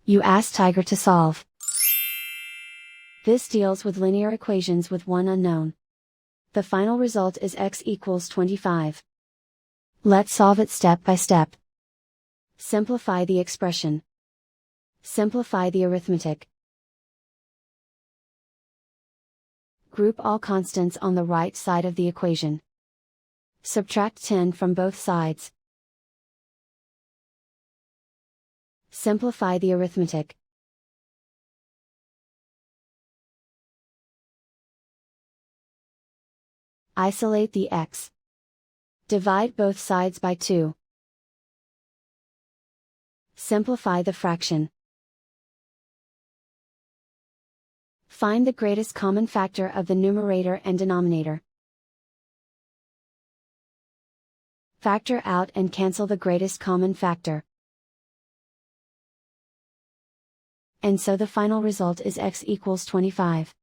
You ask Tiger to solve. This deals with linear equations with one unknown. The final result is x equals 25. Let's solve it step by step. Simplify the expression. Simplify the arithmetic. Group all constants on the right side of the equation. Subtract 10 from both sides. Simplify the arithmetic. Isolate the x. Divide both sides by 2. Simplify the fraction. Find the greatest common factor of the numerator and denominator. Factor out and cancel the greatest common factor. And so the final result is x equals 25.